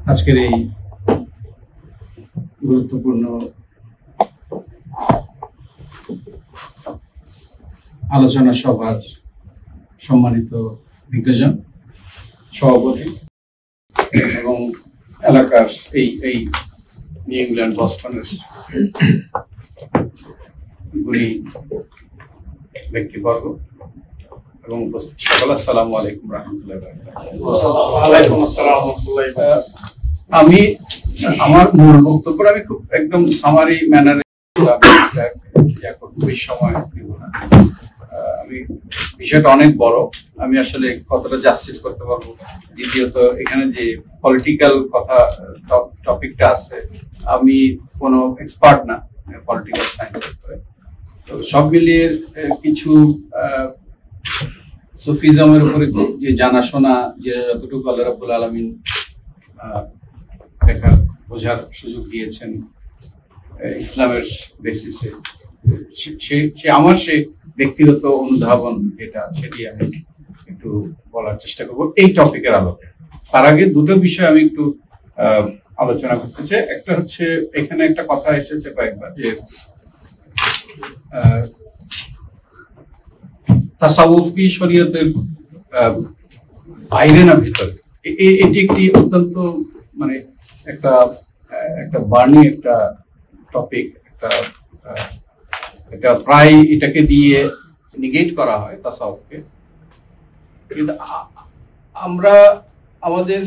আজকের এই গুরুত্বপূর্ণ আলোচনা সভার সম্মানিত বিজ্ঞজন, সভাপতি এবং এলাকার এই নিউ ইংল্যান্ড বস্টনের গুণী ব্যক্তিবর্গ এবং সকল আসসালামু আলাইকুম রহমতুল্লাহ। আমি আমার মূল বক্তব্য আমি খুব একদম সামারি ম্যানারে সময় দিব না। আমি বিষয়টা অনেক বড়, আমি আসলে কতটা জাস্টিস করতে পারবো। দ্বিতীয়ত এখানে যে পলিটিক্যাল কথা টপিকটা আছে, আমি কোনো এক্সপার্ট না পলিটিক্যাল সায়েন্সের উপরে। তো সব মিলিয়ে কিছু সুফিজমের উপরে যে জানাশোনা, যে যতটুকু আল্লাহ রাব্বুল আলামিন দেখার বোঝার সুযোগ দিয়েছেন ইসলামের বেসিসে, আমার সেই ব্যক্তিগত অনুধাবন যেটা, সেটি আমি একটু বলার চেষ্টা করবো এই টপিকের আলোকে। তার আগে দুটো বিষয় আমি একটু আলোচনা করতে চাই। একটা হচ্ছে, এখানে একটা কথা এসেছে কয়েকবার যে তাসাউফ কি শরীয়তের বাইরে না ভিতরে। এটি একটি অত্যন্ত মানে একটা বার্নিং একটা টপিক, এটা প্রায় এটাকে দিয়ে নিগেট করা হয় তাসাউফকে। কিন্তু আমরা আমাদের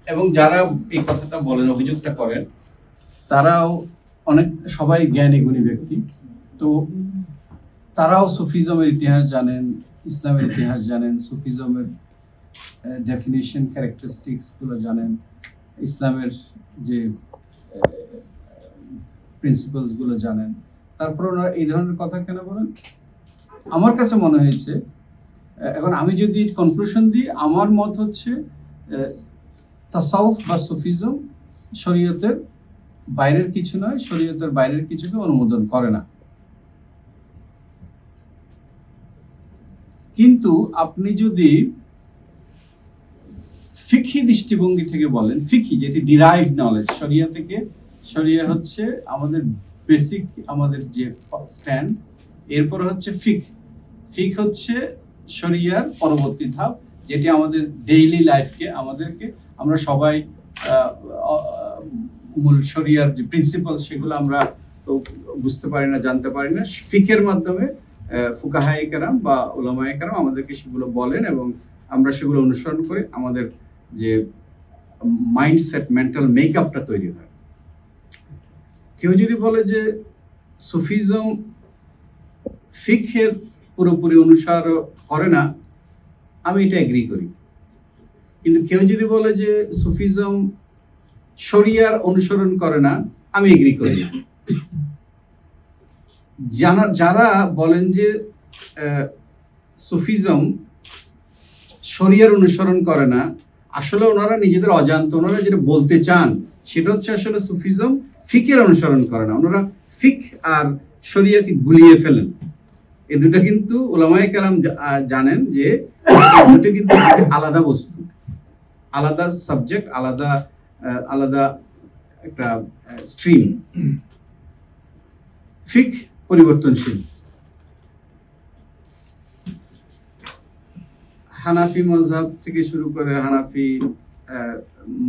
এবং যারা এই কথাটা বলেন, অভিযোগটা করেন, তারাও সবাই জ্ঞানী গুণী ব্যক্তি। তো তারাও সুফিজমের ইতিহাস জানেন, ইসলামের ইতিহাস জানেন, সুফিজমের ডেফিনেশন, ক্যারেক্টারিস্টিক্স গুলো জানেন, ইসলামের যে প্রিন্সিপালস গুলো জানেন। তারপর ওনারা এই ধরনের কথা কেন বলেন? আমার কাছে মনে হয়েছে, এখন আমি যদি কনক্লুশন দিই, আমার মত হচ্ছে তাসাউফ বা সুফিজম শরীয়তের বাইরের কিছু নয়, শরীয়তের বাইরের কিছুকে অনুমোদন করে না। কিন্তু আপনি যদি ফিকহি দৃষ্টিভঙ্গি থেকে বলেন, ফিকহি যেটি ডিরাইভড নলেজ, শরিয়া থেকে, শরিয়া হচ্ছে আমাদের বেসিক, আমাদের যে স্ট্যান্ড। এরপর হচ্ছে ফিক হচ্ছে শরিয়ার পরবর্তী ধাপ, যেটি আমাদের ডেইলি লাইফকে, আমরা সবাই মূল শরিয়ার যে প্রিন্সিপাল, সেগুলো আমরা তো বুঝতে পারি না, জানতে পারি না। ফিকের মাধ্যমে ফুকাহায়ে কেরাম বা উলামায়ে কেরাম আমাদেরকে সেগুলো বলেন এবং আমরা সেগুলো অনুসরণ করে আমাদের যে মাইন্ডসেট, মেন্টাল মেকআপটা তৈরি হয়। কেউ যদি বলে যে সুফিজম ফিকহের পুরোপুরি অনুসার করে না, আমি এটা এগ্রি করি। কিন্তু কেউ যদি বলে যে সুফিজম শরিয়ার অনুসরণ করে না, আমি এগ্রি করি না। যারা বলেন যে সুফিজম শরিয়ার অনুসরণ করে না, আসলে ওনারা নিজেদের অজান্ত, ওনারা যেটা বলতে চান সেটা হচ্ছে আসলে সুফিজম ফিকের অনুসরণ করে না। ওনারা ফিক আর শরিয়াকে গুলিয়ে ফেলেন। এই দুটো কিন্তু উলামায়ে কেরাম জানেন যে দুটো কিন্তু আলাদা বস্তু, আলাদা সাবজেক্ট, আলাদা একটা স্ট্রিম। ফিক পরিবর্তনশীল। হানাফি মাযহাব থেকে শুরু করে হানাফি,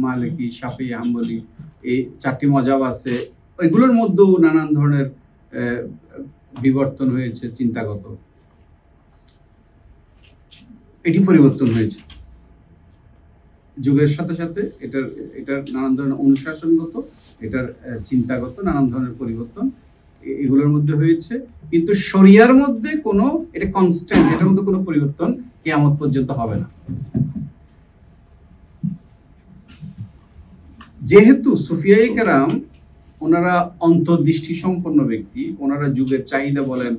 মালিকি, শাফি, হাম্বলি, এই চারটি মাযহাব আছে। ওইগুলোর মধ্যেও নানান ধরনের বিবর্তন হয়েছে, চিন্তাগত, এটি পরিবর্তন হয়েছে যুগের সাথে সাথে। এটার নানান ধরনের অনুশাসনগত, এটার চিন্তাগত নানান ধরনের পরিবর্তন এগুলোর মধ্যে হয়েছে। কিন্তু শরিয়ার মধ্যে কোনো, এটা কনস্ট্যান্ট, এটার মধ্যে কোনো পরিবর্তন কিয়ামত পর্যন্ত হবে না। যেহেতু সুফিয়ায়ে কেরাম ওনারা অন্তর্দৃষ্টি সম্পন্ন ব্যক্তি, ওনারা যুগের চাহিদা বলেন,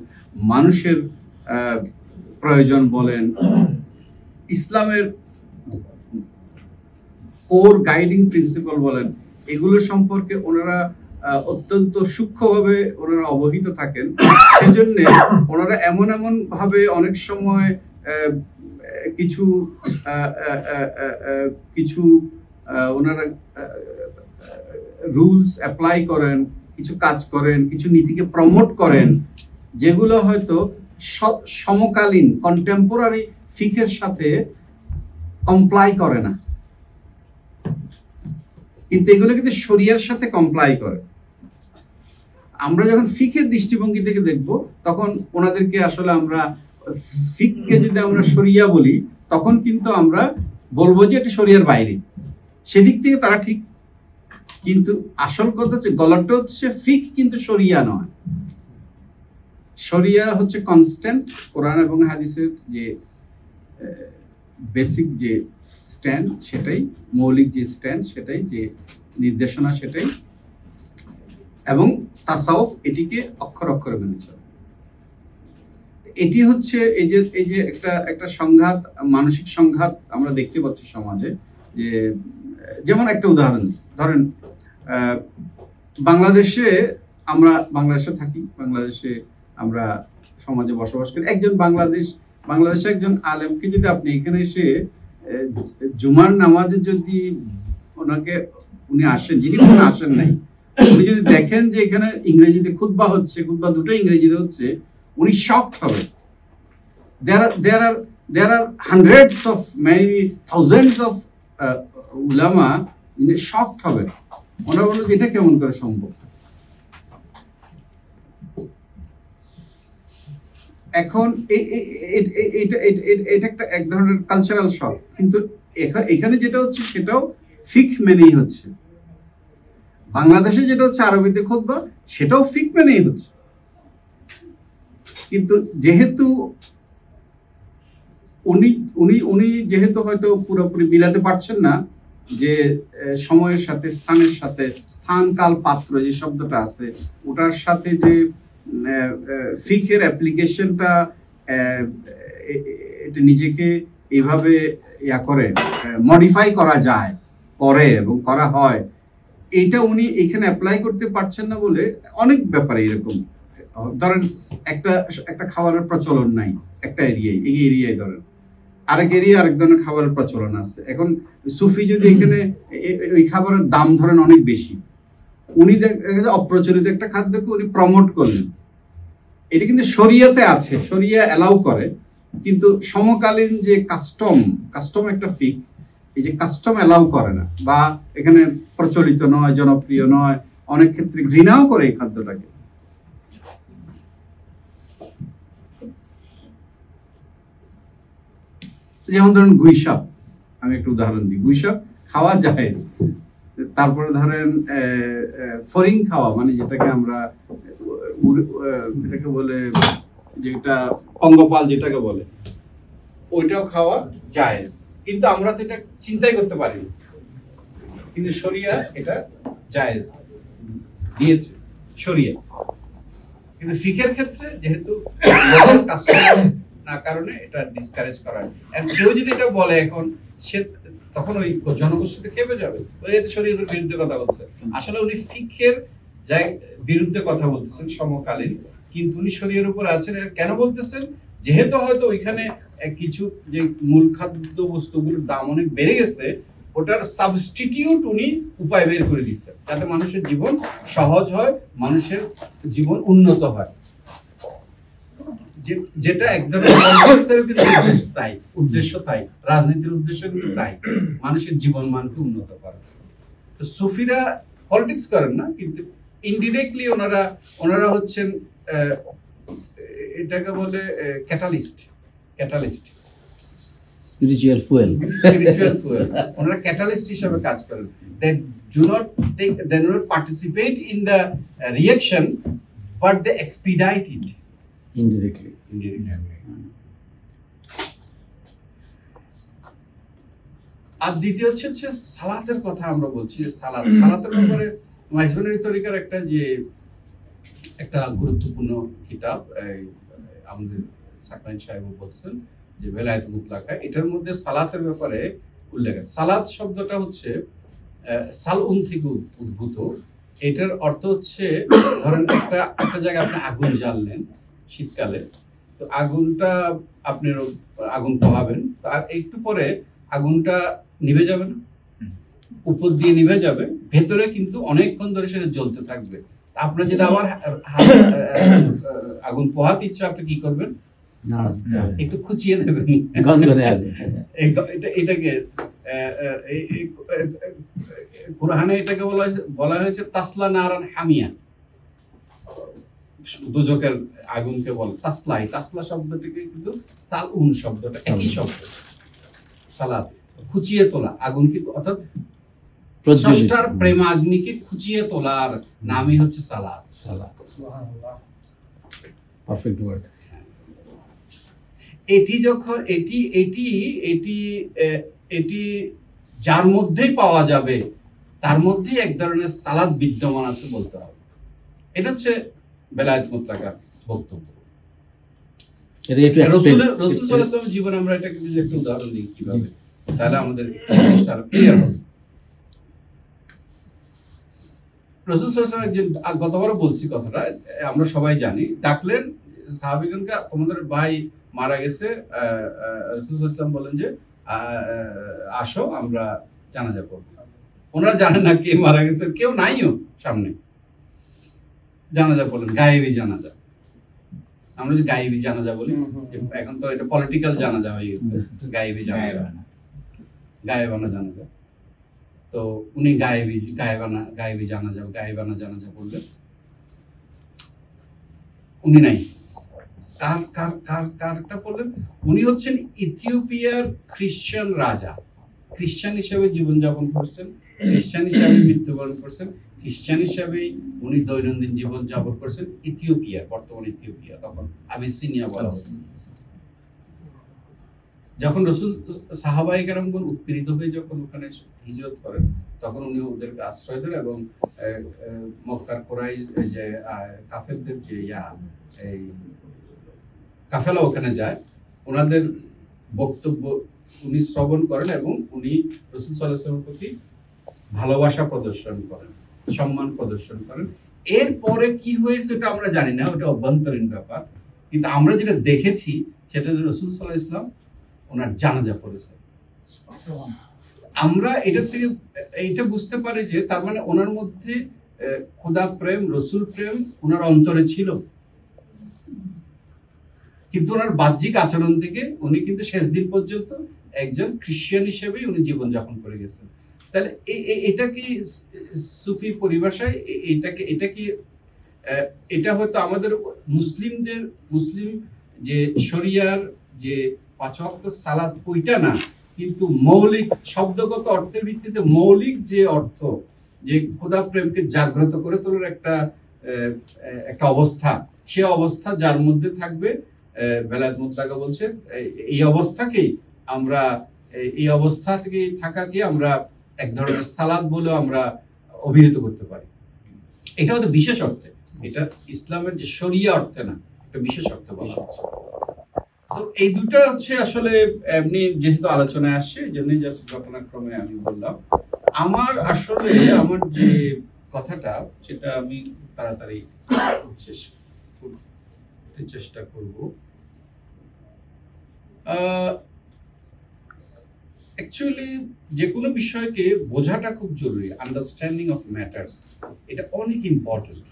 মানুষের প্রয়োজন বলেন, ইসলামের কোর গাইডিং প্রিন্সিপাল বলেন, এগুলো সম্পর্কে ওনারা অত্যন্ত সূক্ষ্মভাবে ওনারা অবহিত থাকেন। সেজন্য ওনারা এমন ভাবে অনেক সময় কিছু ওনারা রুলস অ্যাপ্লাই করেন, কিছু কাজ করেন, কিছু নীতিকে প্রমোট করেন, যেগুলো হয়তো সমকালীন কন্টেম্পোরারি ফিকের সাথে কমপ্লাই করে না, কিন্তু এগুলো কিন্তু শরিয়ার সাথে কমপ্লাই করে। আমরা যখন ফিকের দৃষ্টিভঙ্গি থেকে দেখব, তখন ওনাদেরকে আসলে আমরা ফিককে যদি আমরা শরিয়া বলি, তখন কিন্তু আমরা বলবো যে এটা শরিয়ার বাইরে, সেদিক থেকে তারা ঠিক। কিন্তু আসল কথা হচ্ছে, গলতটা হচ্ছে ফিক কিন্তু শরিয়া নয়। শরিয়া হচ্ছে কনস্ট্যান্ট কোরআন এবং হাদিসের যে বেসিক যে স্ট্যান্ড, সেটাই মৌলিক যে স্ট্যান্ড, সেটাই যে নির্দেশনা, সেটাই। এবং তাসাউফ এটিকে অক্ষর অক্ষরে মেনে চলে। এটি হচ্ছে এই যে একটা সংঘাত, মানসিক সংঘাত আমরা দেখতে পাচ্ছি সমাজে। যে যেমন একটা উদাহরণ ধরেন, বাংলাদেশে আমরা বাংলাদেশে থাকি, বাংলাদেশে আমরা সমাজে বসবাস করি। একজন বাংলাদেশে একজন আলেমকে যদি আপনি এখানে এসে জুমার নামাজে যদি উনি আসেন, যিনি আসেন নাই, উনি যদি দেখেন যে এখানে ইংরেজিতে খুতবা হচ্ছে, খুতবা দুটো ইংরেজিতে হচ্ছে, উনি শকড হবে। there are hundreds of, maybe thousands of ulama shocked হবে। ওনারা বলল এটা কেমন করে সম্ভব। এখন এটা একটা এক ধরনের কালচারাল শক। কিন্তু এখানে যেটা হচ্ছে সেটাও ফিক মেনেই হচ্ছে। বাংলাদেশে যেটা হচ্ছে আরবিতে খুতবা, সেটাও ফিক মেনেই হচ্ছে। কিন্তু যেহেতু উনি যেহেতু হয়তো পুরোপুরি মিলাতে পারছেন না যে সময়ের সাথে, স্থানের সাথে, স্থান কাল পাত্র যে শব্দটা আছে, ওটার সাথে যে ফিকের অ্যাপ্লিকেশনটা এটা নিজেকে এইভাবে করে মডিফাই করা যায়, করে এবং করা হয়, এটা উনি এখানে অ্যাপ্লাই করতে পারছেন না বলে অনেক ব্যাপারে এরকম। ধরেন একটা খাবারের প্রচলন নাই একটা এরিয়ায়, এই এরিয়ায় ধরেন আরেক এরিয়া আরেক ধরনের খাবারের প্রচলন আছে। এখন সুফি যদি এখানে ওই খাবারের দাম ধরেন অনেক বেশি, উনি অপ্রচলিত একটা খাদ্যকে উনি প্রমোট করলেন, এটা কিন্তু শরিয়াতে আছে, শরিয়া অ্যালাউ করে। কিন্তু সমকালীন যে কাস্টম একটা ফিক, এই যে কাস্টম অ্যালাউ করে না, বা এখানে প্রচলিত নয়, জনপ্রিয় নয়, অনেক ক্ষেত্রে ঘৃণাও করে এই খাদ্যটাকে। যেমন ধরেন গুইসাপ, আমি একটু উদাহরণ দিই। গুইসাপ খাওয়া জায়েজ। তারপরে ধরেন ফরিং খাওয়া, মানে যেটাকে আমরা এটাকে বলে, যেটা পঙ্গপাল যেটাকে বলে, ওইটাও খাওয়া জায়েজ। কিন্তু আমরা তো এটা চিন্তাই করতে পারি, কিন্তু শরিয়া এটা জায়েজ দিয়েছে, শরিয়া। কিন্তু ফিকের ক্ষেত্রে যেহেতু কাস্টমার না কারণে এটা ডিসকারেজ করা হয়। কেউ যদি এটা বলে এখন, সে তখন ওই জনগোষ্ঠীতে খেপে যাবে, শরীয়তের বিরুদ্ধে কথা বলছে। আসলে উনি ফিকের বিরুদ্ধে কথা বলতেছেন সমকালীন, কিন্তু উনি শরীয়তের উপর আছেন। কেন বলতেছেন? যেহেতু হয়তো ওইখানে কিছু যে মূল খাদ্য বস্তুগুলোর দাম অনেক বেড়ে গেছে, ওটার সাবস্টিটিউট উনি উপায় বের করে দিচ্ছে, যাতে মানুষের জীবন সহজ হয়, মানুষের জীবন উন্নত হয়। যেটা এক ধরনের তাই উদ্দেশ্য, তাই রাজনীতির উদ্দেশ্য কিন্তু তাই, মানুষের জীবন মানকে উন্নত করা। তো সুফিরা পলিটিক্স করেন না, কিন্তু ইনডিরেক্টলি ওনারা হচ্ছেন এটাকে বলে ক্যাটালিস্ট স্পিরিচুয়াল ফুয়েল। ওনারা ক্যাটালিস্ট হিসেবে কাজ করেন। they do not participate in the reaction, but they expedite it indirectly. আর দ্বিতীয় হচ্ছে সালাতের কথা আমরা বলছি, যে সালাতের ব্যাপারে মাইজবানি তরিকার একটা গুরুত্বপূর্ণ কিতাব, আমাদের সাকলাইন সাহেব বলছেন যে বেলায়েত মুতলাকা, এটার মধ্যে সালাতের ব্যাপারে উল্লেখ আছে। সালাত শব্দটা হচ্ছে সালউন থেকে উদ্ভূত। এটার অর্থ হচ্ছে, ধরেন একটা জায়গায় আপনি আগুন জ্বাললেন শীতকালে, তো আগুনটা আপনি আগুন পোহাবেন, তো একটু পরে আগুনটা নিভে যাবে না, উপর দিয়ে নিভে যাবে, ভেতরে কিন্তু অনেকক্ষণ ধরে সেটা জ্বলতে থাকবে। আপনার যদি আবার আগুন পোহাতে ইচ্ছা, আপনি কি করবেন? একটু খুঁচিয়ে দেবেন। এটাকে কুরআনে এটাকে বলা হয়েছে তাসলা নারান হামিয়া। দোজখের আগুনকে বলে তাসলা। এই তাসলা শব্দটিকে কিন্তু সালউন শব্দটা একই শব্দ। সালাত খুঁচিয়ে তোলা আগুন, কিন্তু অর্থাৎ স্রষ্টার প্রেমাগ্নিকে খুঁচিয়ে তোলার নামই হচ্ছে সালাত। সুবহানাল্লাহ, পারফেক্ট ওয়ার্ড। এটি যখন এটি এটি এটি এটি যার মধ্যেই পাওয়া যাবে, তার মধ্যেই এক ধরনের সালাত বিদ্যমান আছে বলতে হবে। এটা হচ্ছে বেলায়েত মুতলাকার বক্তব্য। রাসূল সাল্লাল্লাহু আলাইহি ওয়াসাল্লামের জীবনে আমরা এটাকে যদি একটু উদাহরণ দিই কিভাবে, তাহলে আমাদের জিনিসটা আরো ক্লিয়ার হবে। রাসূল সাল্লাল্লাহু আলাইহি ওয়াসাল্লাম একজন, গতবারও বলছি কথাটা, আমরা সবাই জানি, ডাকলেন সাহাবীগণকে, তোমাদের ভাই মারা গেছে। রাসূল সাল্লাল্লাহু আলাইহি ওয়াসাল্লাম বলেন যে আসো আমরা জানাজা করব। ওনারা জানেন না কে মারা গেছে, কেউ নাইও সামনে। জানাজা বলেন, গায়েবী জানাজা। আমরা যে গায়েবী জানাজা বলি, এখন তো এটা পলিটিক্যাল জানাজা হয়ে গেছে, গায়েবী জানাজা, গায়েবানা জানাজা। তো উনি গায়েবী জানাজা বললেন। উনি নাই, কারটা বললেন, উনি হচ্ছেন ইথিওপিয়ার খ্রিস্টান রাজা। খ্রিস্টান হিসেবে জীবনযাপন করছেন, খ্রিস্টান হিসেবে মৃত্যুবরণ করছেন, খ্রিস্টান হিসেবেই উনি দৈনন্দিন জীবন যাপন করছেন ইথিওপিয়া, বর্তমান ইথিওপিয়া, তখন আবিসিনিয়া বলা হতো। যখন রাসূল সাহাবায়ে কেরামগণ উৎপীড়িত হয়ে যখন ওখানে হিজরত করেন, তখন উনি ওদেরকে আশ্রয় দেন এবং মক্কার কুরাইশ যে কাফেরদের যে এই কাফেলা ওখানে যায়, ওনাদের বক্তব্য উনি শ্রবণ করেন এবং উনি রাসূল সাল্লাল্লাহু আলাইহি ওয়াসাল্লামের প্রতি ভালোবাসা প্রদর্শন করেন, সম্মান প্রদর্শন করেন। এরপরে কি হয়েছে ওটা আমরা জানি না, ওটা অভ্যন্তরীণ ব্যাপার। কিন্তু আমরা যেটা দেখেছি সেটা রাসূল সাল্লাল্লাহু আলাইহি ওয়াসাল্লাম ওনার জানাজা পড়েছেন। আমরা এটার থেকে এইটা বুঝতে পারি যে তার মানে ওনার মধ্যে খোদা প্রেম, রসুল প্রেম ওনার অন্তরে ছিল, কিন্তু ওনার বাহ্যিক আচরণ থেকে উনি কিন্তু শেষ দিন পর্যন্ত একজন খ্রিস্টান হিসেবেই উনি জীবনযাপন করে গেছেন। তাহলে এটা কি সুফি পরিভাষায় এটা হয়তো আমাদের মুসলিম যে শরিয়ার যে 5 ওয়াক্ত সালাত ওইটা না, কিন্তু মৌলিক শব্দগত অর্থের ভিত্তিতে মৌলিক যে অর্থ, যে খোদা প্রেমকে জাগ্রত করে তোলার একটা অবস্থা, সে অবস্থা যার মধ্যে থাকবে, বেলায়েত মুতলাকা বলছে এই অবস্থাকেই আমরা, এই অবস্থা থেকে থাকাকে আমরা এক ধরনের সালাত বলে আমরা অভিহিত করতে পারি। এটা হচ্ছে বিশেষ অর্থে, এটা ইসলামের যে শরিয়া অর্থে না, এটা বিশেষ অর্থে বলা হচ্ছে। তো এই দুটো হচ্ছে আসলে এমনি যেহেতু আলোচনায় আসছে, এই জন্যই জাস্ট ঘটনাক্রমে আমি বললাম। আমার যে কথাটা সেটা আমি তাড়াতাড়ি শেষ করতে চেষ্টা করব। অ্যাকচুয়ালি যে কোনো বিষয়কে বোঝাটা খুব জরুরি, আন্ডারস্ট্যান্ডিং অফ ম্যাটার্স, এটা অনেক ইম্পর্টেন্ট।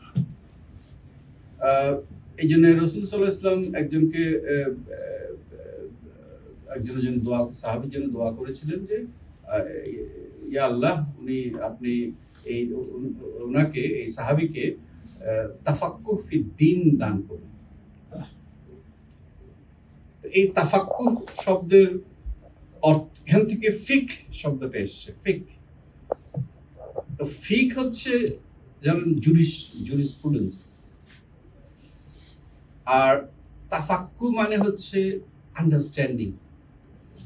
এই জন্য রাসূল সাল্লাল্লাহু আলাইহি ওয়াসাল্লাম একজনের জন্য সাহাবীর জন্য দোয়া করেছিলেন যে ইয়া আল্লাহ, আপনি এই সাহাবীকে তাফাক্কুহ ফিদ দ্বীন দান করুন। এই তাফাক্কুহ শব্দের এখান থেকে ফিক শব্দটা এসেছে। ফিক হচ্ছে যেমন জুরিসপ্রুডেন্স, আর তাফাক্কু মানে হচ্ছে understanding,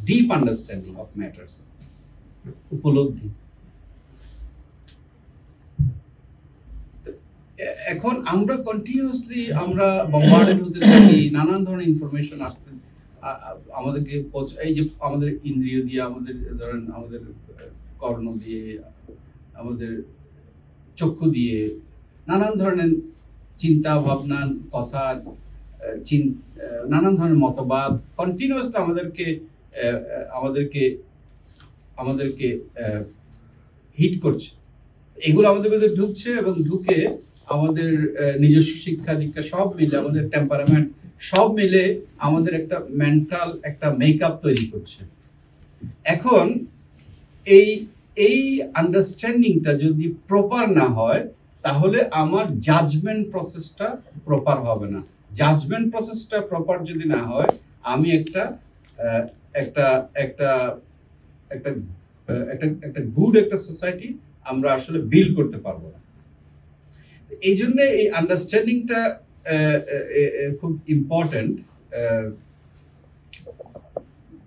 deep understanding of matters, উপলব্ধি। এখন আমরা কন্টিনিউয়াসলি আমরা বম্বার্ডেড হতে থাকি, নানান ধরনের ইনফরমেশন আসতে আমাদেরকে, এই যে আমাদের ইন্দ্রিয় দিয়ে, আমাদের ধরেন আমাদের কর্ণ দিয়ে, আমাদের চক্ষু দিয়ে, নানান ধরনের চিন্তা ভাবনা, কথা, নানান ধরনের মতবাদ কন্টিনিউয়াসলি আমাদেরকে হিট করছে, এগুলো আমাদের ভিতরে ঢুকছে এবং ঢুকে আমাদের নিজস্ব শিক্ষা দীক্ষা সব মিলে, আমাদের টেম্পারামেন্ট সব মিলে আমাদের একটা মেন্টাল একটা মেকআপ তৈরি করছে। এখন এই এই আন্ডারস্ট্যান্ডিংটা যদি প্রপার না হয়, তাহলে আমার জাজমেন্ট প্রসেসটা প্রপার হবে না। জাজমেন্ট প্রসেসটা প্রপার যদি না হয়, আমি একটা একটা একটা একটা একটা গুড একটা সোসাইটি আমরা আসলে বিল্ড করতে পারবো না। এই জন্য এই আন্ডারস্ট্যান্ডিংটা খুব ইম্পর্টেন্ট।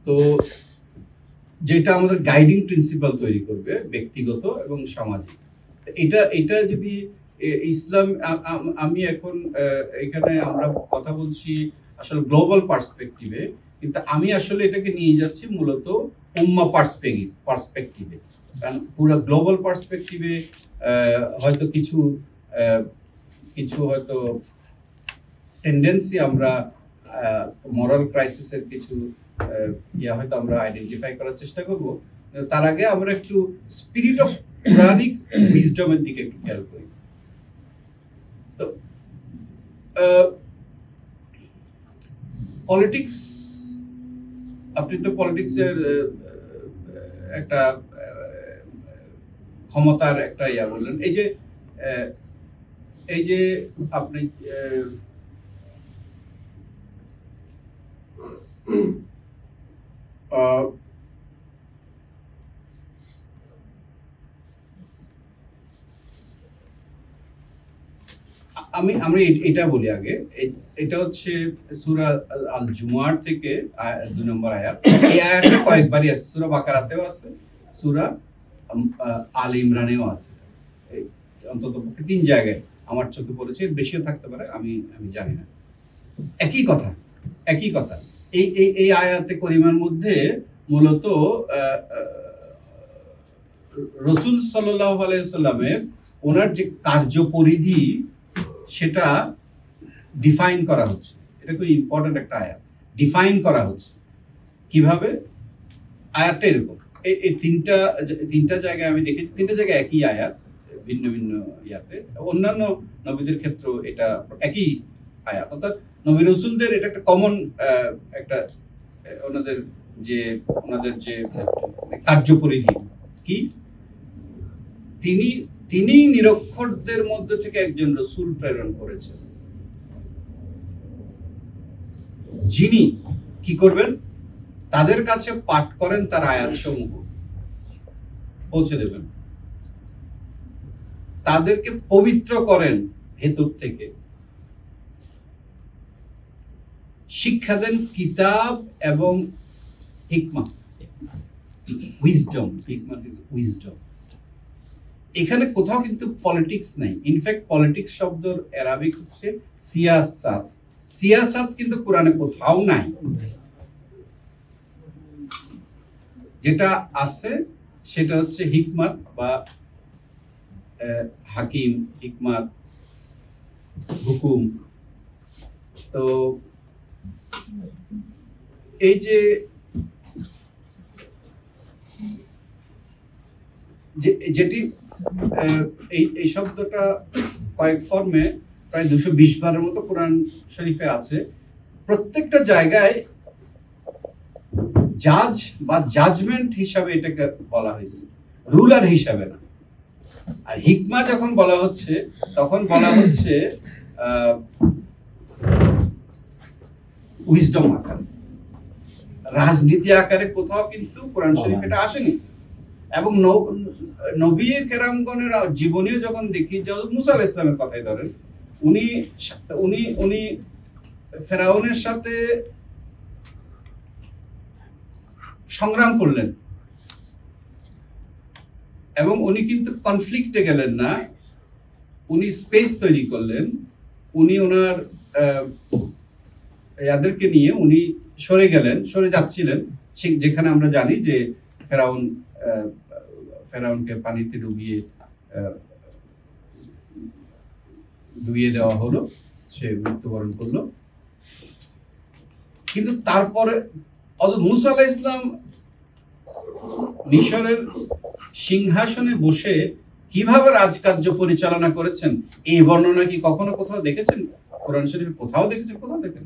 তো যেটা আমাদের গাইডিং প্রিন্সিপাল তৈরি করবে ব্যক্তিগত এবং সামাজিক। এটা যদি ইসলাম, আমি এখন এখানে আমরা কথা বলছি আসলে গ্লোবাল পার্সপেক্টিভে, কিন্তু আমি আসলে এটাকে নিয়ে যাচ্ছি মূলত উম্মা পার্সপেক্টিভে। কারণ পুরো গ্লোবাল পার্সপেক্টিভে হয়তো কিছু হয়তো টেন্ডেন্সি আমরা মরাল ক্রাইসিসের কিছু হয়তো আমরা আইডেন্টিফাই করার চেষ্টা করব। তার আগে আমরা একটু স্পিরিট অফ কুরআনিক উইজডমের দিকে একটু খেয়াল করি। তো পলিটিক্স, আপনি তো পলিটিক্সের একটা ক্ষমতার একটা বললেন। এই যে আপনি আমি এটা বলি আগে। এটা হচ্ছে সূরা আল জুমার থেকে 2 নম্বর আয়াত। এই আয়াতটা কয়েকবারই আছে, সূরা বাকারাতেও আছে, সূরা আল ইমরানেও আছে, অন্তত 3 জায়গায় আমার চোখে পড়েছে, বেশিও থাকতে পারে, আমি জানি না। একই কথা। এই আয়াতে করিমার মধ্যে মূলত রাসূল সাল্লাল্লাহু আলাইহি সাল্লামের ওনার যে কার্যপরিধি সেটা ডিফাইন করা হচ্ছে। এটা খুব ইম্পর্টেন্ট একটা আয়াত। ডিফাইন করা হচ্ছে কিভাবে? আয়াতটা এরকম, এই তিনটা জায়গায় আমি দেখেছি, 3টা জায়গায় একই আয়াত, ভিন্ন ভিন্ন ইয়াতে। অন্যান্য নবীদের ক্ষেত্রেও এটা একই আয়াত, অর্থাৎ নবী রাসূলদের এটা একটা কমন একটা ওনাদের যে কার্যপরিধি কি, তিনি নিরক্ষরদের মধ্যে থেকে একজন রাসূল প্রেরণ করেছেন, যিনি কি করবেন? তাদের কাছে পাঠ করেন তার আয়াতসমূহ, পৌঁছে দেবেন, তাদেরকে পবিত্র করেন ভেতর থেকে, শিক্ষা দেন কিতাব এবং হিকমা, উইজডম। হিকমত ইজ উইজডম। এখানে কোথাও কিন্তু পলিটিক্স নাই। ইনফ্যাক্ট পলিটিক্স শব্দের আরবিক হচ্ছে সিয়াসাত। সিয়াসাত কিন্তু কোরআনে কোথাও নাই। যেটা আছে সেটা হচ্ছে হিকমত বা হাকিম, হিকমত, হুকুম। তো এই যে যেটি এই শব্দটা কয়েক ফর্মে প্রায় 220 বারের মতো কোরআন শরীফে আছে। প্রত্যেকটা জায়গায় জাজ বা জাজমেন্ট হিসাবে এটাকে বলা হয়েছে, রুলার হিসাবে না। আর হিকমা যখন বলা হচ্ছে তখন বলা হচ্ছে উইজডম আকারে, রাজনীতি আকারে কোথাও কিন্তু কোরআন শরীফ এটা আসেনি। এবং নবী কেরামগণের জীবনীও যখন দেখি, মুসা আলাইহিস সালামের কথাই ধরেন, উনি ফেরাউনের সাথে সংগ্রাম করলেন এবং উনি কিন্তু কনফ্লিক্টে গেলেন না, উনি স্পেস তৈরি করলেন। উনি ওনার এদেরকে নিয়ে উনি সরে যাচ্ছিলেন, যেখানে আমরা জানি যে ফেরাউনকে পানিতে ডুবিয়ে দেওয়া হলো, সে মৃত্যুবরণ করলো। কিন্তু তারপরে মুসা আলাইহিস সালাম মিশরের সিংহাসনে বসে কিভাবে রাজকার্য পরিচালনা করেছেন এই বর্ণনা কি কখনো কোথাও দেখেছেন? কোরআন শরীফে কোথাও দেখেছেন? কোথাও দেখেন?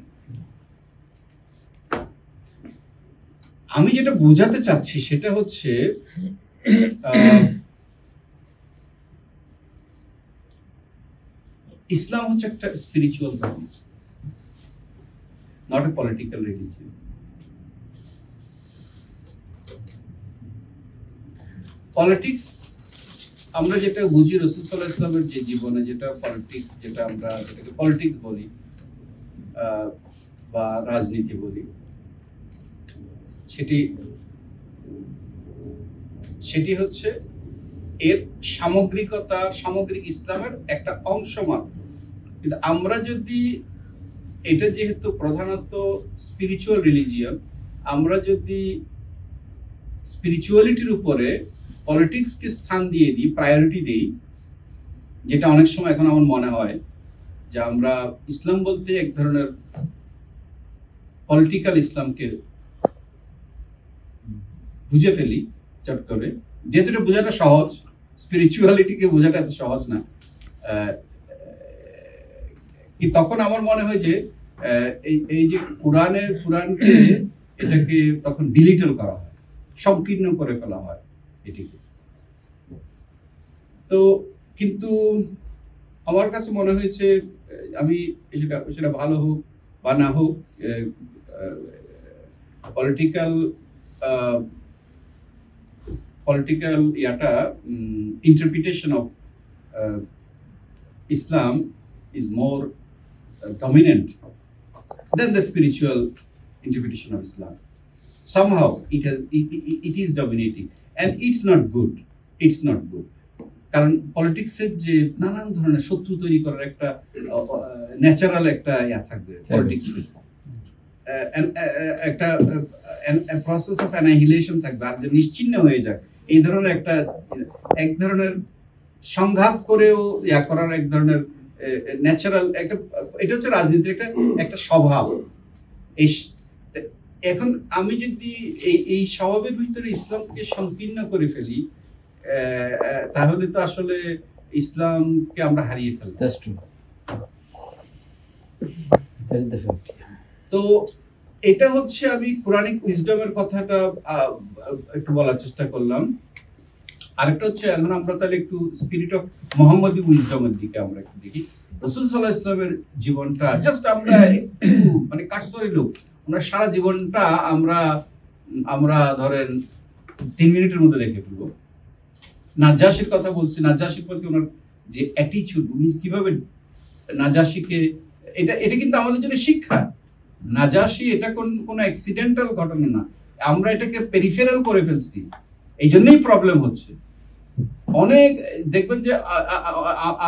আমি যেটা বোঝাতে চাচ্ছি সেটা হচ্ছে ইসলাম হচ্ছে একটা স্পিরিচুয়াল ধর্ম, not a political religion. Politics আমরা যেটা বুঝি রাসূল সাল্লাল্লাহু আলাইহি ওয়াসাল্লামের যে জীবনে, যেটা পলিটিক্স, যেটা আমরা যেটাকে পলিটিক্স বলি বা রাজনীতি বলি, সেটি হচ্ছে এর সামগ্রিকতা, সামগ্রিক ইসলামের একটা অংশ মাত্র। কিন্তু আমরা যদি এটা যেহেতু প্রধানত স্পিরিচুয়াল রিলিজিয়ন, আমরা যদি স্পিরিচুয়ালিটির উপরে পলিটিক্সকে স্থান দিয়ে দিই, প্রায়োরিটি দিই, যেটা অনেক সময় এখন আমার মনে হয় যে আমরা ইসলাম বলতে এক ধরনের পলিটিক্যাল ইসলামকে বুঝে ফেলি চট করে, যেহেতু এটা বোঝাটা সহজ, স্পিরিচুয়ালিটিকে বোঝাটা এত সহজ না। কি তখন আমার মনে হয় যে এই যে কোরআনকে এটাকে তখন ডিলিটল করা হয়, সংকীর্ণ করে ফেলা হয় এটিকে। তো কিন্তু আমার কাছে মনে হয়েছে, আমি সেটা ভালো হোক বা না হোক, political interpretation of Islam is more dominant than the spiritual interpretation of Islam. Somehow it is dominating, and it's not good. কারণ পলিটিক্সের যে নানান ধরনের শত্রু তৈরি করার একটা ন্যাচারাল একটা থাকবে পলিটিক্সে, একটা প্রসেস অফ অ্যানাহিলেশন থাকবে, আর যে নিশ্চিহ্ন হয়ে যাক এই ধরনের এক ধরনের সংঘাত করেও করার এক ধরনের ন্যাচারাল একটা, এটা হচ্ছে রাজনীতির একটা স্বভাব। এখন আমি যদি এই স্বভাবের ভিতরে ইসলামকে সংকীর্ণ করে ফেলি, তাহলে তো আসলে ইসলামকে আমরা হারিয়ে ফেলব। তো এটা হচ্ছে আমি কোরআনিক উইজডমের কথাটা একটু বলার চেষ্টা করলাম। আরেকটা হচ্ছে এখন আমরা তাহলে একটু স্পিরিট অফ মোহাম্মদী উইজডমের দিকে আমরা একটু দেখি। রাসূল সাল্লাল্লাহু আলাইহি ওয়াসাল্লামের জীবনটা জাস্ট আমরা একটু মানে কাটছড়ি লোক, ওনার সারা জীবনটা আমরা ধরেন 3 মিনিটের মধ্যে দেখে ফেলবো। নাজাশির কথা বলছি, নাজাশির প্রতি ওনার যে অ্যাটিটিউড, উনি কিভাবে নাজাশিকে, এটা কিন্তু আমাদের জন্য শিক্ষা। নাজাশি এটা কোনো অ্যাক্সিডেন্টাল ঘটনা না, আমরা এটাকে পেরিফেরাল করে ফেলছি, এই জন্যই প্রবলেম হচ্ছে। অনেক দেখবেন যে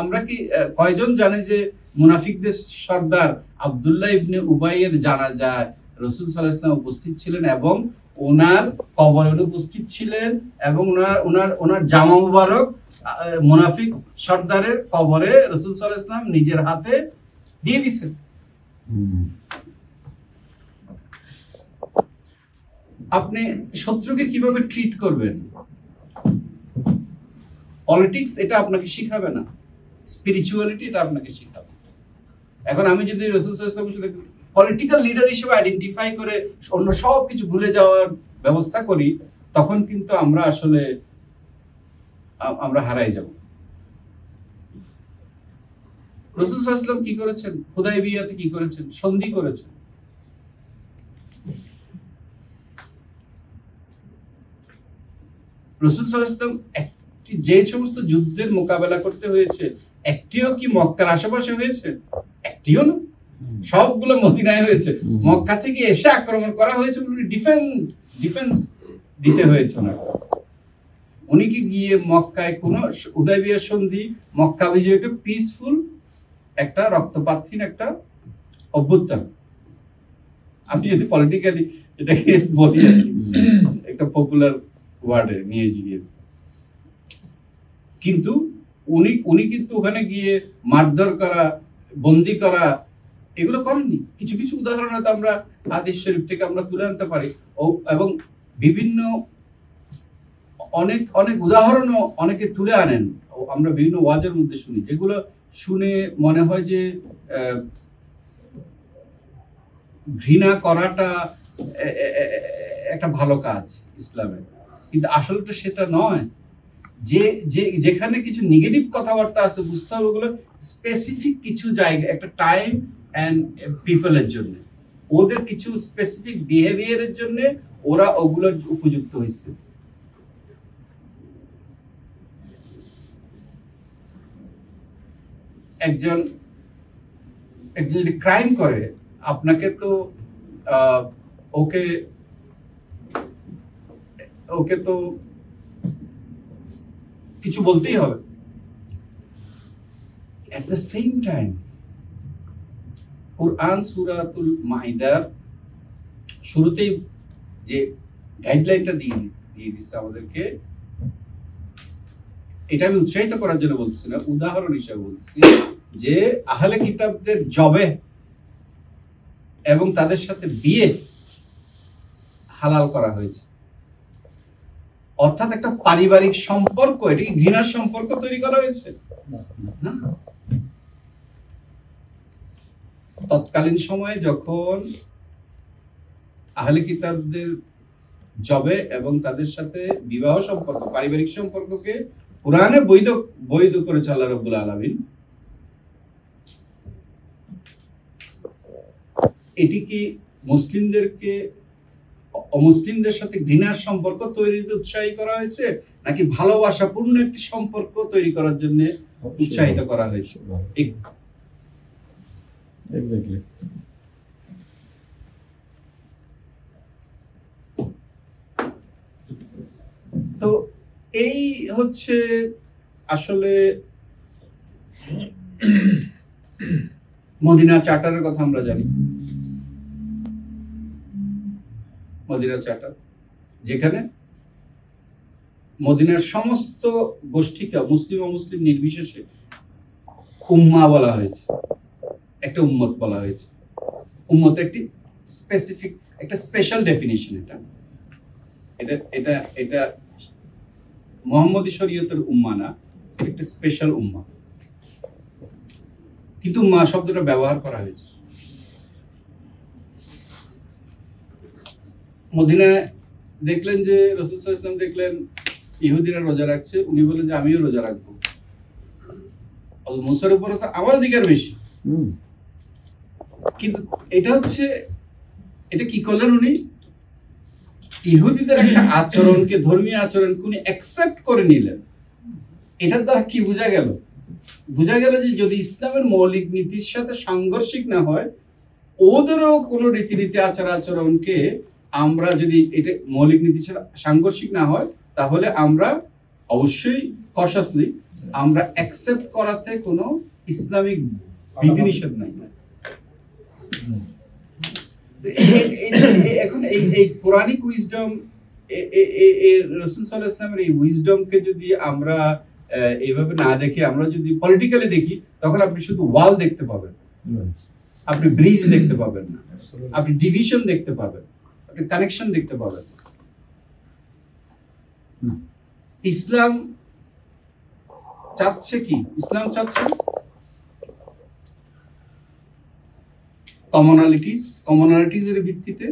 আমরা কি কয়জন জানে যে মুনাফিকদের সর্দার আব্দুল্লাহ ইবনে উবাইয়ের জানাজায় রাসূল সাল্লাল্লাহু আলাইহি ওয়াসাল্লাম উপস্থিত ছিলেন এবং ওনার কবরে উপস্থিত ছিলেন এবং ওনার জামা মুবারক মুনাফিক সর্দারের কবরে রাসূল সাল্লাল্লাহু আলাইহি ওয়াসাল্লাম নিজের হাতে দিয়ে দিয়েছেন। আপনি শত্রুকে কিভাবে ট্রিট করবেন, পলিটিক্স এটা আপনাকে শিখাবে না, স্পিরিচুয়ালিটি এটা আপনাকে শিখাবে। এখন আমি যদি রাসূল সাল্লাল্লাহু আলাইহি ওয়াসাল্লাম পলিটিক্যাল লিডার হিসেবে আইডেন্টিফাই করে অন্য সব কিছু ভুলে যাওয়ার ব্যবস্থা করি, তখন কিন্তু আমরা আসলে হারাই যাব। রাসূল সাল্লাল্লাহু আলাইহি ওয়াসাল্লাম কি করেছেন? হুদায়বিয়াতে কি করেছেন? সন্ধি করেছেন। রাসূল সাল্লাল্লাহু আলাইহি ওয়াসাল্লাম যে সমস্ত যুদ্ধের মোকাবেলা করতে হয়েছে, একটিও কি মক্কার আশেপাশে হয়েছে? একটিও না, সবগুলো মদিনায় হয়েছে। মক্কা থেকে এসে আক্রমণ করা হয়েছে বলে ডিফেন্স দিতে হয়েছে ওনার। উনি কি গিয়ে মক্কায় কোনো হুদায়বিয়া সন্ধি, মক্কা বিজয় একটা পিসফুল, একটা রক্তপাতহীন একটা অভ্যুত্থান। আমি যদি পলিটিক্যালি এটাকে বলি একটা পপুলার ওয়ার্ডে নিয়ে গিয়ে, কিন্তু উনি কিন্তু ওখানে গিয়ে মারধর করা, বন্দি করা এগুলো করেননি। কিছু কিছু উদাহরণ হয়তো আমরা হাদিস শরীফ থেকে আমরা তুলে আনতে পারি, এবং বিভিন্ন অনেক অনেক উদাহরণও অনেকে তুলে আনেন, আমরা বিভিন্ন ওয়াজের মধ্যে শুনি, যেগুলো শুনে মনে হয় যে ঘৃণা করাটা একটা ভালো কাজ ইসলামে, কিন্তু আসলে তো সেটা নয়। যেখানে কিছু নেগেটিভ কথাবার্তা আছে, বুঝতে হবে ওগুলো স্পেসিফিক কিছু জায়গা, একটা টাইম অ্যান্ড পিপলের জন্য, ওদের কিছু স্পেসিফিক বিহেভিয়ারের জন্য ওরা ওগুলোর উপযুক্ত হয়েছে। একজন যদি ক্রাইম করে, আপনাকে তো ওকে তো কিছু বলতেই হবে। এট দ্য সেম টাইম কুরআন সূরাতুল মাইদার শুরুতেই যে গাইডলাইনটা দিয়ে দিচ্ছে আমাদেরকে, এটা আমি উৎসাহিত করার জন্য বলছি না, উদাহরণ হিসেবে বলছি, যে আহলে কিতাবদের জবে এবং তাদের সাথে বিয়ে হালাল করা হয়েছে। অর্থাৎ একটা পারিবারিক সম্পর্ক, এটা কি ঘৃণার সম্পর্ক তৈরি করা হয়েছে? না। তৎকালীন সময়ে যখন আহলে কিতাবদের জবে এবং তাদের সাথে বিবাহ সম্পর্ক, পারিবারিক সম্পর্ককে কুরআনে বৈধ করেছে আল্লাহ রাব্বুল আলামিন, এটি কি মুসলিমদেরকে অমুসলিমদের সাথে ঘৃণার সম্পর্ক তৈরিতে উৎসাহী করা হয়েছে, নাকি ভালোবাসাপূর্ণ একটি সম্পর্ক তৈরি করার জন্য উৎসাহিত করা হয়েছে? এক্স্যাক্টলি। তো এই হচ্ছে আসলে মদিনা চার্টারের কথা আমরা জানি। মদিনা চার্টার, যেখানে মদিনার সমস্ত গোষ্ঠীকে মুসলিম অমুসলিম নির্বিশেষে উম্মাহ বলা হয়েছে, একটা উম্মত বলা হয়েছে। উম্মত একটি স্পেসিফিক, একটা স্পেশাল ডেফিনিশন। এটা মুহাম্মদী শরীয়তের উম্মাহ না, এটা একটা স্পেশাল উম্মাহ। কিন্তু উম্মাহ শব্দটা ব্যবহার করা হয়েছে। মদিনায় দেখলেন যে রাসূল সাল্লাল্লাহু আলাইহি ওয়াসাল্লাম দেখলেন ইহুদিরা রোজা রাখছে, উনি বললেন যে আমিও রোজা রাখবো। হযরত মুসার উপরে তো আমার অধিকার বেশি। কিন্তু এটা কি করলেন উনি? ইহুদিদের একটা আচরণকে, ধর্মীয় আচরণকে উনি অ্যাকসেপ্ট করে নিলেন। এটার দ্বারা কি বোঝা গেল? বোঝা গেল যে যদি ইসলামের মৌলিক নীতির সাথে সাংঘর্ষিক না হয়, ওদেরও কোনো রীতিনীতি আচরণকে আমরা যদি এটা মৌলিক নীতির সাথে সাংঘর্ষিক না হয়, তাহলে আমরা অবশ্যই কশাসলি আমরা অ্যাকসেপ্ট করাতে কোনো ইসলামিক বিধিনিষেধ নাই। এখন এই কোরআনিক উইজডম, রাসূল সাল্লাল্লাহু আলাইহি ওয়াসাল্লামের এই উইজডমকে যদি আমরা এইভাবে না দেখে আমরা যদি পলিটিক্যালি দেখি, তখন আপনি শুধু ওয়াল দেখতে পাবেন, আপনি ব্রিজ দেখতে পাবেন না, আপনি ডিভিশন দেখতে পাবেন, আপনি কানেকশন দেখতে পাবেন। ইসলাম চাচ্ছে কি? ইসলাম চাচ্ছে কমনালিটিজের ভিত্তিতে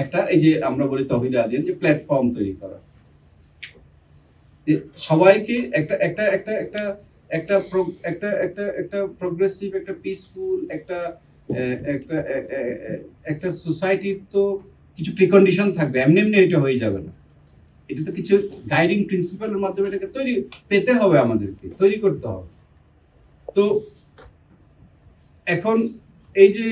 একটা, এই যে আমরা বলি তাওহীদ আদিয়ান, যে প্ল্যাটফর্ম তৈরি করা, সবাইকে একটা প্রোগ্রেসিভ, একটা পিসফুল, একটা সোসাইটির তো কিছু প্রিকন্ডিশন থাকবে, এমনি এটা হয়ে যাবে না। এটা তো কিছু গাইডিং প্রিন্সিপালের মাধ্যমে এটাকে পেতে হবে, আমাদেরকে তৈরি করতে হবে। তো এখন এই যে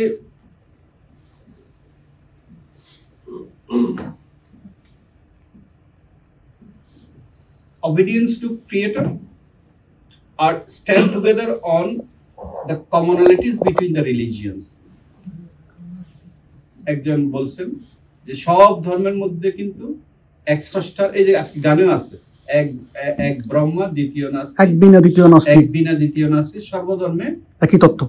obedience to creator or stand together on the commonalities between the religions, একজন বলছেন যে সব ধর্মের মধ্যে কিন্তু এক স্রষ্টার, এই যে আজকে গানেও আছে, এক ব্রহ্মা দ্বিতীয় নাস্তি, এক বিনা দ্বিতীয় নাস্তি, সর্বধর্মে একই তত্ত্ব।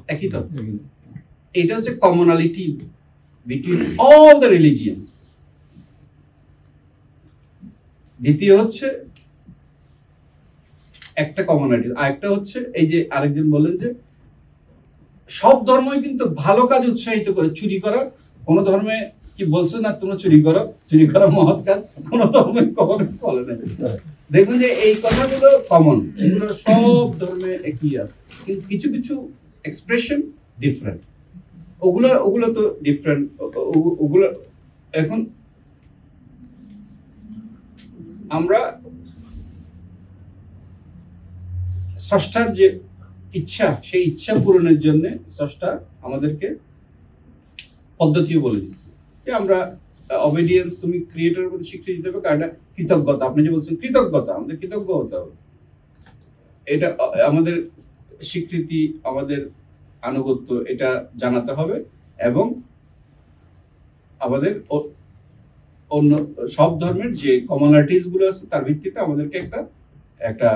এটা হচ্ছে কমনালিটি বিটুইন অল দ্য রিলিজিয়নস। দ্বিতীয় হচ্ছে একটা কমনালিটি, আরেকটা হচ্ছে এই যে আরেকজন বলেন যে সব ধর্মই কিন্তু ভালো কাজ উৎসাহিত করে, চুরি করা কোন ধর্মে কি বলছে না তোমরা চুরি করো, চুরি করা মহৎ কাজ, কোন ধর্মে কখনো বলে না। দেখবেন যে এই কথাগুলো কমন, এগুলো সব ধর্মে একই আছে, কিন্তু কিছু কিছু এক্সপ্রেশন ডিফারেন্ট, ওগুলো তো ডিফারেন্ট। ওগুলো এখন আমরা স্রষ্টার যে ইচ্ছা, সেই ইচ্ছা পূরণের জন্য স্রষ্টা আমাদেরকে পদ্ধতিও বলে দিচ্ছে যে আমরা অবিডিয়েন্স, তুমি ক্রিয়েটরের প্রতি স্বীকৃতি দিতে হবে, কারণ কৃতজ্ঞতা, আপনি যে বলছেন কৃতজ্ঞতা, আমাদের কৃতজ্ঞ হতে হবে, এটা আমাদের স্বীকৃতি, আমাদের আনুগত্য, এটা জানাতে হবে। এবং আমাদের অন্য সব ধর্মের যে কমনালিটিস গুলো আছে তার ভিত্তিতে আমাদেরকে একটা একটা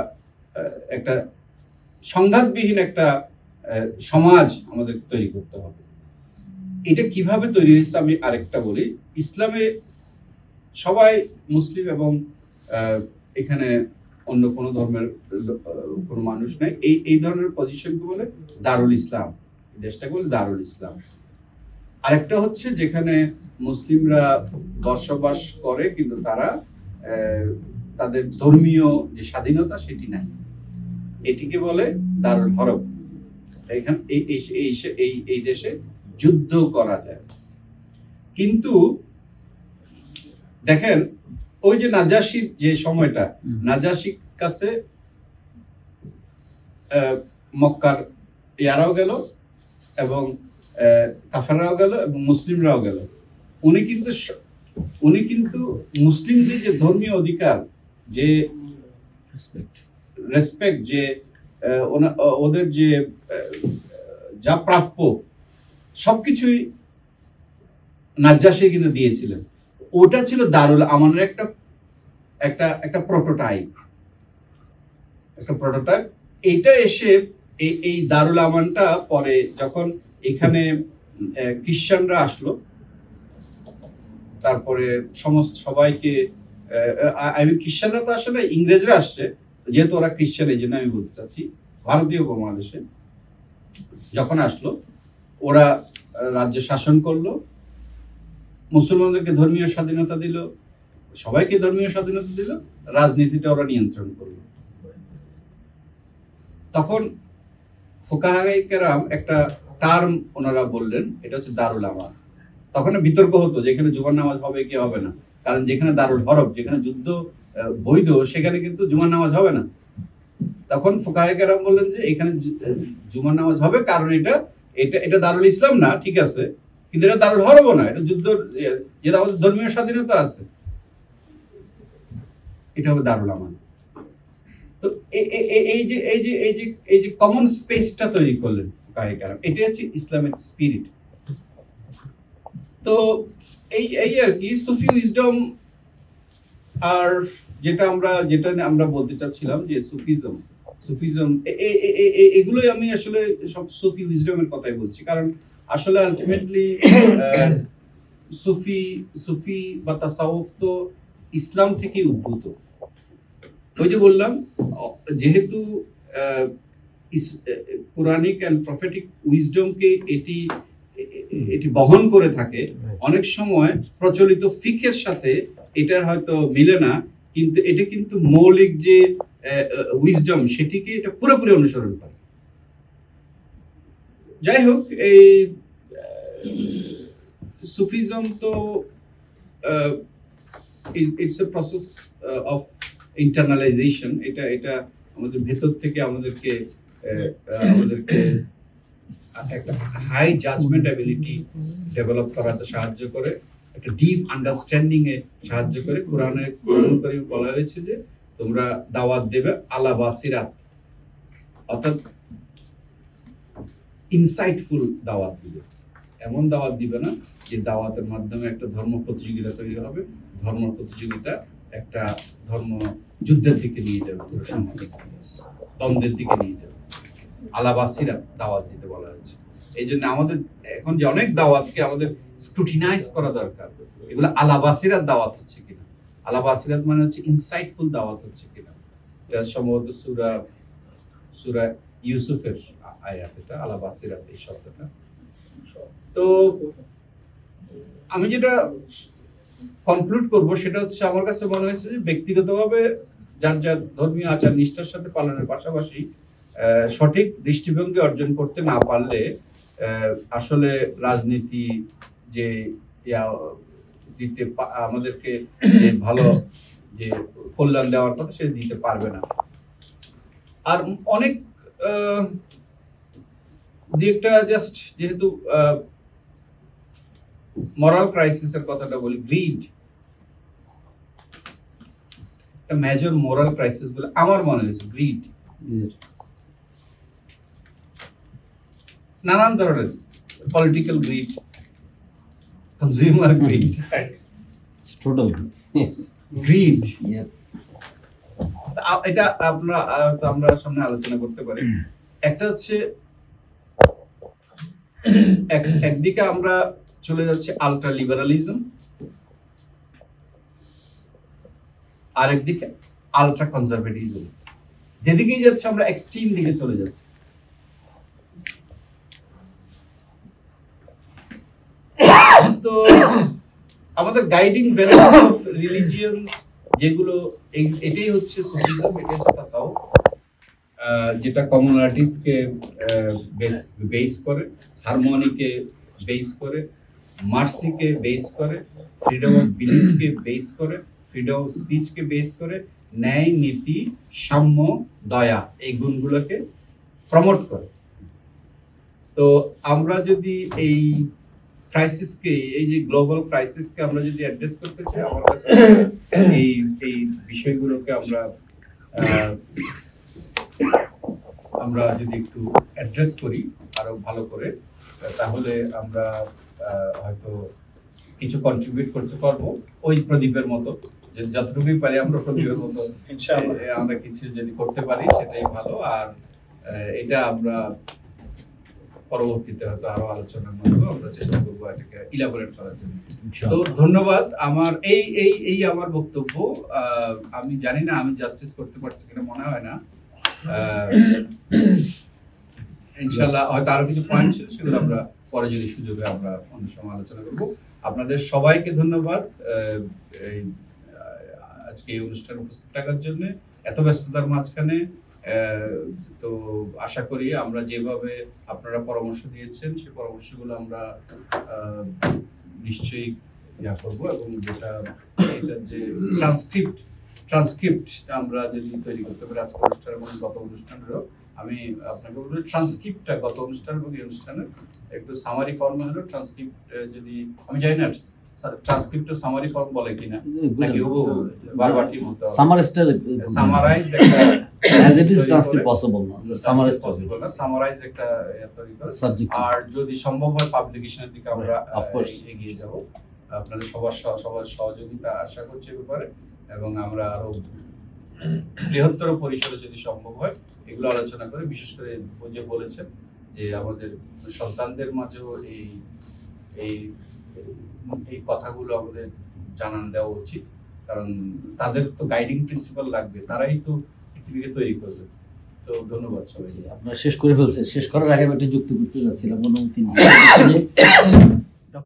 একটা সংঘাতবিহীন একটা সমাজ আমাদের তৈরি করতে হবে। এটা কিভাবে তৈরি হয়েছে আমি আরেকটা বলি। ইসলামে সবাই মুসলিম এবং এখানে অন্য কোনো ধর্মের কোনো মানুষ নাই, এই ধরনের পজিশনকে বলে দারুল ইসলাম, দেশটাকে বলে দারুল ইসলাম। আরেকটা হচ্ছে যেখানে মুসলিমরা বসবাস করে কিন্তু তারা তাদের ধর্মীয় যে স্বাধীনতা সেটি নাই, এটিকে বলে দারুল হরব। এখানে এই দেশে যুদ্ধ করা যায়। কিন্তু দেখেন ওই যে নাজাশির যে সময়টা, নাজাশির কাছে মক্কার ইয়ারাও গেল এবং কাফেররাও গেল এবং মুসলিমরাও গেল। উনি কিন্তু মুসলিমদের যে ধর্মীয় অধিকার, যে রেসপেক্ট, যে ওদের যে যা প্রাপ্য সবকিছুই নাজ্জাশী কিন্তু দিয়েছিলেন। ওটা ছিল দারুল আমানের একটা প্রোটোটাইপ, এইটা এসে এই দারুল আমানটা পরে যখন এখানে খ্রিস্টানরা আসলো, তারপরে সমস্ত সবাইকে খ্রিস্টানরা তো আসলে ইংরেজরা আসছে, যেহেতু ওরা খ্রিস্টান এই জন্য আমি বলতে চাচ্ছি, ভারতীয় উপমহাদেশে যখন আসলো ওরা রাজ্য শাসন করলো, মুসলমানদেরকে ধর্মীয় স্বাধীনতা দিল, সবাইকে ধর্মীয় স্বাধীনতা দিল, রাজনীতিটা ওরা নিয়ন্ত্রণ করলো। তখন ফুকাহায়ে কেরাম একটা টার্ম ওনারা বললেন, এটা হচ্ছে দারুল আমান। তখন বিতর্ক হতো যে এখানে জুমার নামাজ হবে কি হবে না, কারণ যেখানে দারুল হরব, যেখানে যুদ্ধ বৈধ, সেখানে কিন্তু জুমার নামাজ হবে না। তখন ফুকাহায়ে কেরাম বললেন যে এখানে জুমার নামাজ হবে, কারণ এটা দারুল ইসলাম না, ঠিক আছে, কিন্তু এটা দারুল হরব না, এটা যুদ্ধ, যেটা আমাদের ধর্মীয় স্বাধীনতা আছে, এটা হবে দারুল আমান। তো এই যে কমন স্পেসটা তৈরি করলেন ফুকাহায়ে কেরাম, এটা হচ্ছে ইসলামিক স্পিরিট। তো এই আর কি সুফি উইজডম, আর যেটা আমরা বলতে চাচ্ছিলাম যে সুফিজম এগুলোই আমি আসলে সব সুফি উইজডমের কথাই বলছি, কারণ আসলে আলটিমেটলি সুফি বা তাসাউফ তো ইসলাম থেকে উদ্ভূত। ওই যে বললাম, যেহেতু কোরআনিক এন্ড প্রফেটিক উইজডমকে এটি বহন করে থাকে, অনেক সময় প্রচলিত ফিকের সাথে এটার হয়তো মিলে না, কিন্তু এটা কিন্তু মৌলিক যে উইজডম সেটিকে এটা পুরোপুরি অনুসরণ করে। যাই হোক, এই সুফিজম তো it's a process of internalisation. এটা আমাদের ভেতর থেকে আমাদেরকে একটা হাই জাজমেন্ট অ্যাবিলিটি ডেভেলপ করাতে সাহায্য করে, একটা ডিপ আন্ডারস্ট্যান্ডিং এ সাহায্য করে। কোরআনে বলা হয়েছে যে তোমরা দাওয়াত দেবে আলা বাসিরাত, অর্থাৎ ইনসাইটফুল দাওয়াত দিবে। এমন দাওয়াত দিবে না যে দাওয়াতের মাধ্যমে একটা ধর্ম প্রতিযোগিতা তৈরি হবে, ধর্ম প্রতিযোগিতা একটা ধর্ম যুদ্ধের দিকে নিয়ে যাবে, দ্বন্দ্বের দিকে নিয়ে যাবে। আলাবাসিরা দাওয়াত দিতে বলা হয়েছে। এই জন্য আমাদের এখন যে অনেক দাওয়াতকে আমাদের স্ক্রুটিনাইজ করা দরকার, এগুলো আলাবাসিরা দাওয়াত হচ্ছে কিনা। আলা বাসিরাত মানে হচ্ছে ইনসাইটফুল দাওয়াত হচ্ছে কিনা, এটা সম্ভবত সূরা ইউসুফের আয়াত, এটা আলা বাসিরাত এই শব্দটা। তো আমি যেটা কনক্লুড করব সেটা হচ্ছে, আমার কাছে মনে হয়েছে যে ব্যক্তিগতভাবে যার যার ধর্মীয় আচার নিষ্ঠার সাথে পালনের পাশাপাশি সঠিক দৃষ্টিভঙ্গি অর্জন করতে না পারলে আসলে রাজনীতি যে আমাদেরকে যে ভালো যে কল্যাণ দেওয়ার কথা সেটা দিতে পারবে না। আর অনেক দুই একটা জাস্ট যেহেতু মরাল ক্রাইসিসের কথাটা বলি, গ্রিড একটা মেজর মোরাল ক্রাইসিস বলে আমার মনে হয়েছে। গ্রিড নানান ধরনের, political grid, consumer grid, total grid, এটা আমরা সামনে আলোচনা করতে পারি। একটা হচ্ছে একদিকে আমরা চলে যাচ্ছে আলট্রা লিবারালিজম, আর একদিকে আলট্রা কনজারভেটিজম। যেদিকেই যাচ্ছে আমরা এক্সট্রিম দিকে চলে যাচ্ছি। তো আমাদের গাইডিং ভ্যালুস অফ রিলিজিয়ন্স যেগুলো, এটাই হচ্ছে সুফিজম, এটাই হচ্ছে তাসাউফ, যেটা কমিউনিটিসকে বেস করে, হারমোনিকে বেস করে, মার্সিকে বেস করে, ফ্রিডম অফ বিলিফকে বেস করে, ফ্রিডম অফ স্পিচকে বেস করে, ন্যায়, নীতি, সাম্য, দয়া এই গুণগুলোকে প্রমোট করে। তো আমরা যদি এই ক্রাইসিসকে, এই যে গ্লোবাল ক্রাইসিসকে আমরা যদি অ্যাড্রেস করতে চাই, আমার কাছে এই বিষয়গুলোকে আমরা যদি একটু অ্যাড্রেস করি আরো ভালো করে, তাহলে আমরা হয়তো কিছু কন্ট্রিবিউট করতে পারবো ওই প্রদীপের মতো, যে যতটুকুই পারি আমরা প্রদীপের মতো ইনশাআল্লাহ আমরা কিছু যদি করতে পারি সেটাই ভালো। আর এটা আমরা পরবর্তীতে হয়তো আরো আলোচনার মধ্যে আমরা চেষ্টা করবো এটাকে ইলাবোরেট করার জন্য। তো ধন্যবাদ। আমার এই আমার বক্তব্য। আমি জানি না আমি জাস্টিস করতে পারছি কিনা, মনে হয় না। ইনশাআল্লাহ হয়তো আরো কিছু পয়েন্ট ছিল, সেগুলো আমরা পরে যদি সুযোগে আমরা অন্য সময় আলোচনা করব। আপনাদের সবাইকে ধন্যবাদ আজকে এই অনুষ্ঠানে উপস্থিত থাকার জন্য, এত ব্যস্ততার মাঝখানে। তো আশা করি আমরা যেভাবে আপনারা পরামর্শ দিয়েছেন সেই পরামর্শগুলো আমরা নিশ্চয়ই করবো, এবং এটার যে ট্রান্সক্রিপ্ট আমরা যদি তৈরি করতে পারি আজকের অনুষ্ঠান এবং গত অনুষ্ঠানেরও, আমি আপনাকে বলবো ট্রান্সক্রিপ্টটা গত অনুষ্ঠান এবং এই অনুষ্ঠানের একটু সামারি ফর্মে হলো। ট্রান্সক্রিপ্ট যদি আমি জানি না ট্রান্সক্রিপ্টে সামারি ফর্ম বলে কিনা, নাকি বারবাটি মতো সামারাইজড একটা as it is transcript possible না, summarize possible না, সামারাইজ একটা তৈরি করে। আর যদি সম্ভব হয় পাবলিকেশনের দিকে আমরা এগিয়ে যাব। আপনাদের সবার সহযোগিতা আশা করছি এ ব্যাপারে, এবং আমরা আরো বৃহত্তর পরিসরে যদি সম্ভব হয় এগুলো আলোচনা করে, বিশেষ করে যে বলেছেন যে আমাদের সন্তানদের মাঝেও এই কথাগুলো আমাদের জানান দেওয়া উচিত, কারণ তাদের তো গাইডিং প্রিন্সিপাল লাগবে, তারাই তো পৃথিবীকে তৈরি করবে। তো ধন্যবাদ সবাইকে। আপনারা শেষ করে ফেলছেন। শেষ করার আগে আমি একটা যুক্তি করতে যাচ্ছিলাম, অনুমতি নিয়ে।